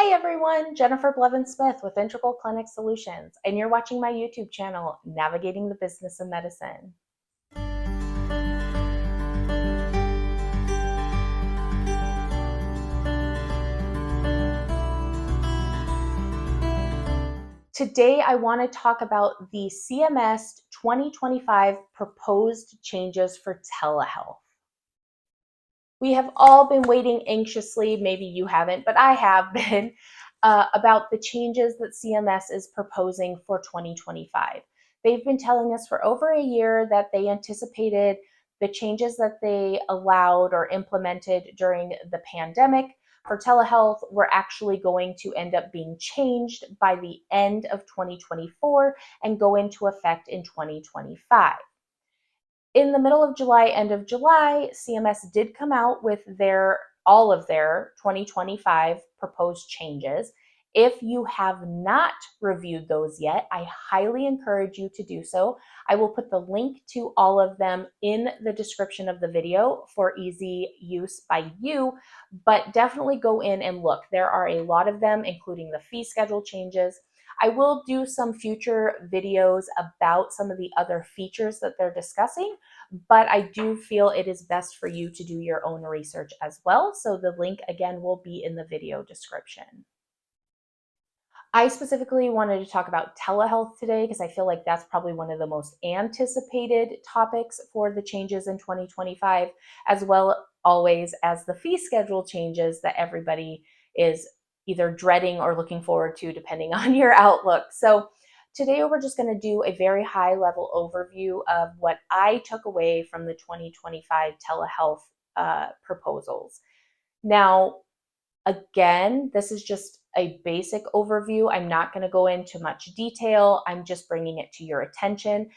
Hi everyone, Jennifer Blevin-Smith with Integral Clinic Solutions, and you're watching my YouTube channel, Navigating the Business of Medicine. Today I want to talk about the CMS 2025 proposed changes for telehealth. We have all been waiting anxiously, maybe you haven't, but I have been, about the changes that CMS is proposing for 2025. They've been telling us for over a year that they anticipated the changes that they allowed or implemented during the pandemic for telehealth were actually going to end up being changed by the end of 2024 and go into effect in 2025. In the middle of July, end of July, CMS did come out with all of their 2025 proposed changes. If you have not reviewed those yet, I highly encourage you to do so. I will put the link to all of them in the description of the video for easy use by you, but definitely go in and look. There are a lot of them, including the fee schedule changes. I will do some future videos about some of the other features that they're discussing, but I do feel it is best for you to do your own research as well. So the link again will be in the video description. I specifically wanted to talk about telehealth today because I feel like that's probably one of the most anticipated topics for the changes in 2025, as well always as the fee schedule changes that everybody is either dreading or looking forward to, depending on your outlook. So today we're just going to do a very high level overview of what I took away from the 2025 telehealth proposals. Now, again, this is just a basic overview. I'm not going to go into much detail. I'm just bringing it to your attention.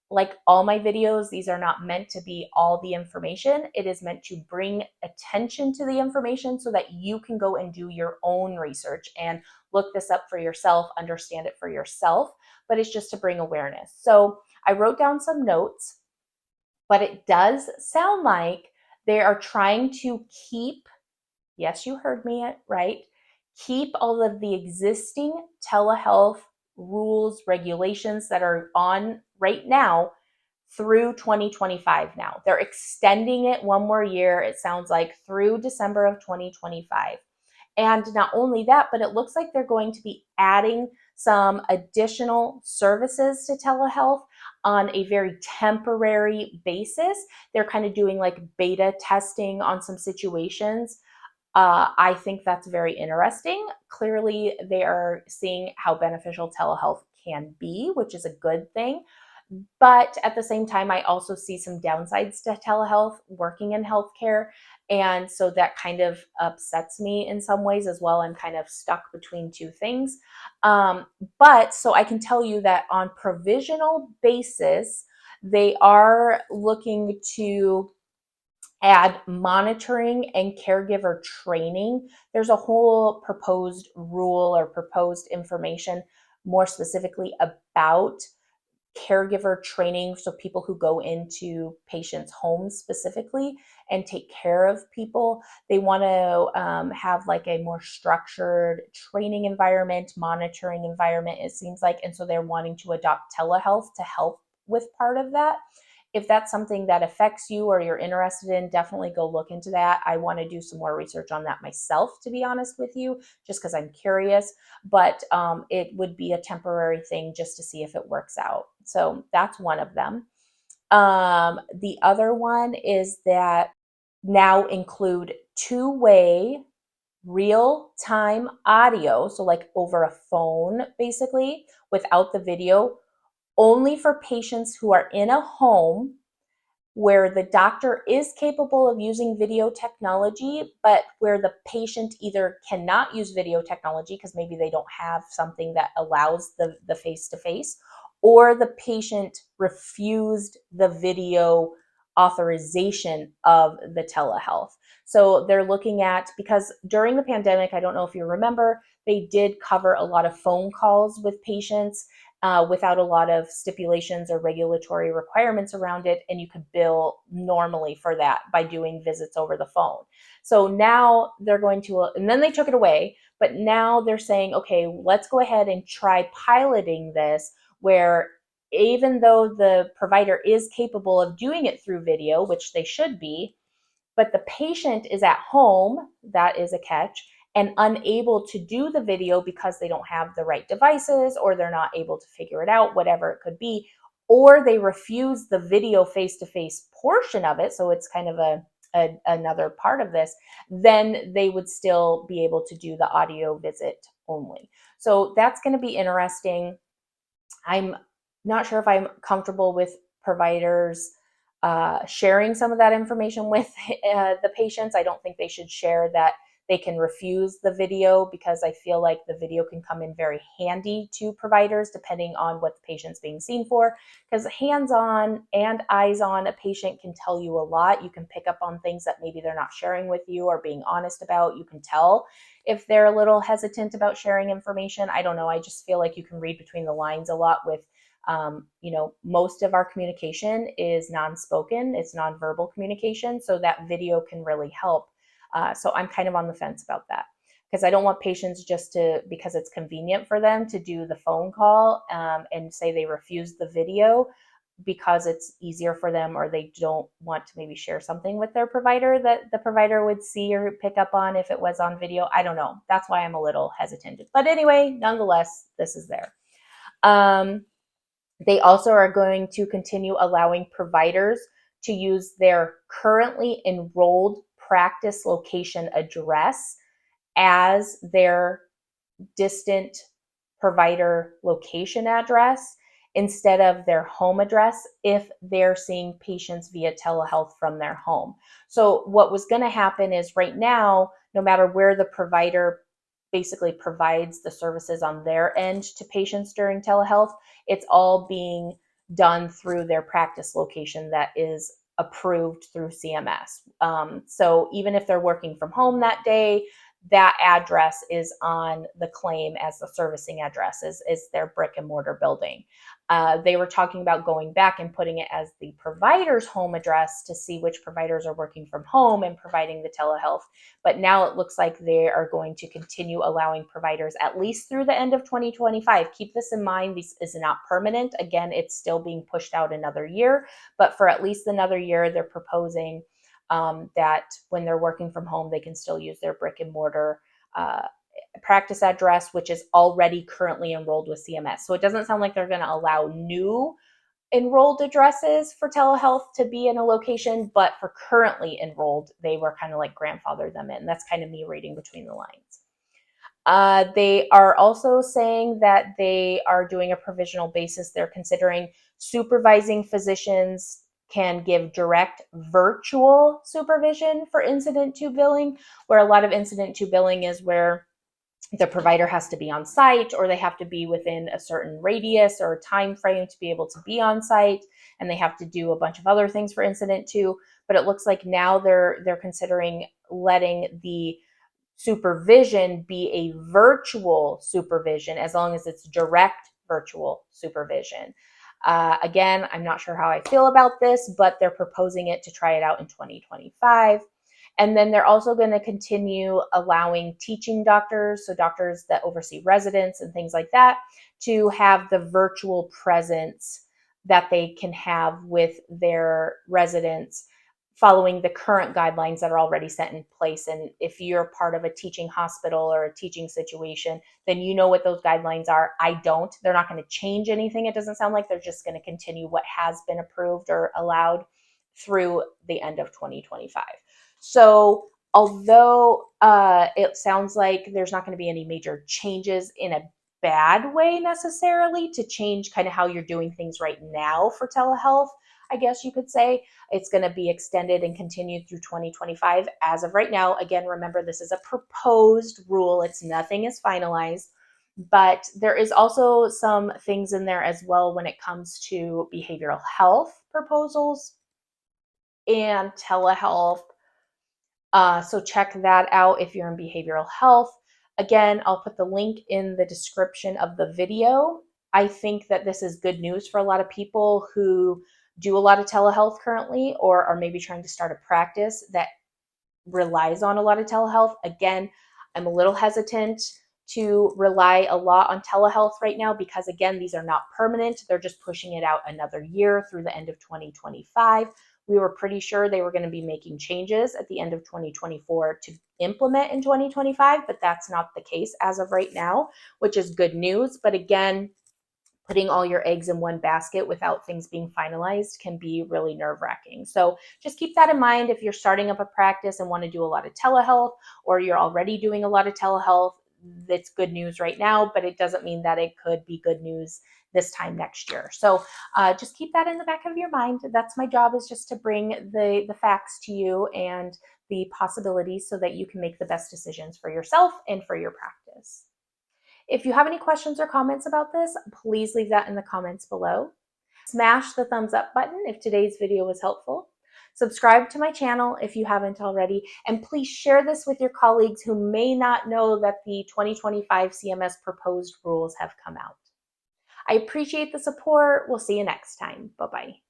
Like all my videos, these are not meant to be all the information. It is meant to bring attention to the information so that you can go and do your own research and look this up for yourself, understand it for yourself, but it's just to bring awareness. So I wrote down some notes, but it does sound like they are trying to keep, yes, you heard me right, keep all of the existing telehealth rules, regulations that are on right now through 2025 now. They're extending it one more year, it sounds like, through December of 2025. And not only that, but it looks like they're going to be adding some additional services to telehealth on a very temporary basis. They're kind of doing like beta testing on some situations. I think that's very interesting. Clearly, they are seeing how beneficial telehealth can be, which is a good thing. But at the same time, I also see some downsides to telehealth working in healthcare. And so that kind of upsets me in some ways as well. I'm kind of stuck between two things. But so I can tell you that on provisional basis, they are looking to add monitoring and caregiver training. There's a whole proposed rule or proposed information more specifically about caregiver training. So people who go into patients' homes specifically and take care of people, they want to have like a more structured training environment, monitoring environment, it seems like. And so they're wanting to adopt telehealth to help with part of that. If that's something that affects you or you're interested in, definitely go look into that. I want to do some more research on that myself, to be honest with you, just because I'm curious. But it would be a temporary thing just to see if it works out. So that's one of them. The other one is that now include two-way real-time audio, so like over a phone, basically, without the video, only for patients who are in a home where the doctor is capable of using video technology, but where the patient either cannot use video technology because maybe they don't have something that allows the face-to-face, or the patient refused the video authorization of the telehealth. So they're looking at, because during the pandemic, I don't know if you remember, they did cover a lot of phone calls with patients, without a lot of stipulations or regulatory requirements around it, and you could bill normally for that by doing visits over the phone. So now they're going to, and then they took it away, but now they're saying, okay, let's go ahead and try piloting this where even though the provider is capable of doing it through video, which they should be, but the patient is at home, that is a catch, and unable to do the video because they don't have the right devices or they're not able to figure it out, whatever it could be, or they refuse the video face-to-face portion of it, so it's kind of another part of this, then they would still be able to do the audio visit only. So that's going to be interesting. I'm not sure if I'm comfortable with providers sharing some of that information with the patients. I don't think they should share that they can refuse the video, because I feel like the video can come in very handy to providers depending on what the patient's being seen for, because hands-on and eyes-on, a patient can tell you a lot. You can pick up on things that maybe they're not sharing with you or being honest about. You can tell if they're a little hesitant about sharing information. I don't know. I just feel like you can read between the lines a lot with most of our communication is non-spoken, it's non-verbal communication, so that video can really help. So I'm kind of on the fence about that, because I don't want patients just to, because it's convenient for them to do the phone call and say they refuse the video because it's easier for them, or they don't want to maybe share something with their provider that the provider would see or pick up on if it was on video. I don't know. That's why I'm a little hesitant. But anyway, nonetheless, this is there. They also are going to continue allowing providers to use their currently enrolled practice location address as their distant provider location address instead of their home address if they're seeing patients via telehealth from their home. So what was going to happen is, right now, no matter where the provider basically provides the services on their end to patients during telehealth, it's all being done through their practice location that is approved through CMS. So even if they're working from home that day, that address is on the claim as the servicing address, is their brick and mortar building. They were talking about going back and putting it as the provider's home address to see which providers are working from home and providing the telehealth. But now it looks like they are going to continue allowing providers at least through the end of 2025. Keep this in mind. This is not permanent. Again, it's still being pushed out another year, but for at least another year, they're proposing that when they're working from home, they can still use their brick and mortar practice address, which is already currently enrolled with CMS. So it doesn't sound like they're going to allow new enrolled addresses for telehealth to be in a location, but for currently enrolled, they were kind of like grandfather them in. That's kind of me reading between the lines. They are also saying that they are doing a provisional basis. They're considering supervising physicians can give direct virtual supervision for incident to billing, where a lot of incident to billing is where the provider has to be on site, or they have to be within a certain radius or time frame to be able to be on site, and they have to do a bunch of other things for incident to. But it looks like now they're considering letting the supervision be a virtual supervision, as long as it's direct virtual supervision. Again, I'm not sure how I feel about this, but they're proposing it to try it out in 2025. And then they're also going to continue allowing teaching doctors, so doctors that oversee residents and things like that, to have the virtual presence that they can have with their residents following the current guidelines that are already set in place. And if you're part of a teaching hospital or a teaching situation, then you know what those guidelines are. I don't. They're not going to change anything. It doesn't sound like they're just going to continue what has been approved or allowed through the end of 2025. So although it sounds like there's not going to be any major changes in a bad way necessarily to change kind of how you're doing things right now for telehealth, I guess you could say, it's going to be extended and continued through 2025 as of right now. Again, remember, this is a proposed rule. Nothing is finalized, but there is also some things in there as well when it comes to behavioral health proposals and telehealth. So check that out if you're in behavioral health. Again, I'll put the link in the description of the video I think that this is good news for a lot of people who do a lot of telehealth currently, or are maybe trying to start a practice that relies on a lot of telehealth. Again, I'm a little hesitant to rely a lot on telehealth right now because, again, these are not permanent. They're just pushing it out another year through the end of 2025. We were pretty sure they were going to be making changes at the end of 2024 to implement in 2025, but that's not the case as of right now, which is good news. But again, putting all your eggs in one basket without things being finalized can be really nerve-wracking. So just keep that in mind if you're starting up a practice and want to do a lot of telehealth, or you're already doing a lot of telehealth. That's good news right now, but it doesn't mean that it could be good news this time next year. So just keep that in the back of your mind. That's my job, is just to bring the facts to you and the possibilities so that you can make the best decisions for yourself and for your practice. If you have any questions or comments about this, please leave that in the comments below. Smash the thumbs up button if today's video was helpful. Subscribe to my channel if you haven't already, and please share this with your colleagues who may not know that the 2025 CMS proposed rules have come out. I appreciate the support. We'll see you next time. Bye-bye.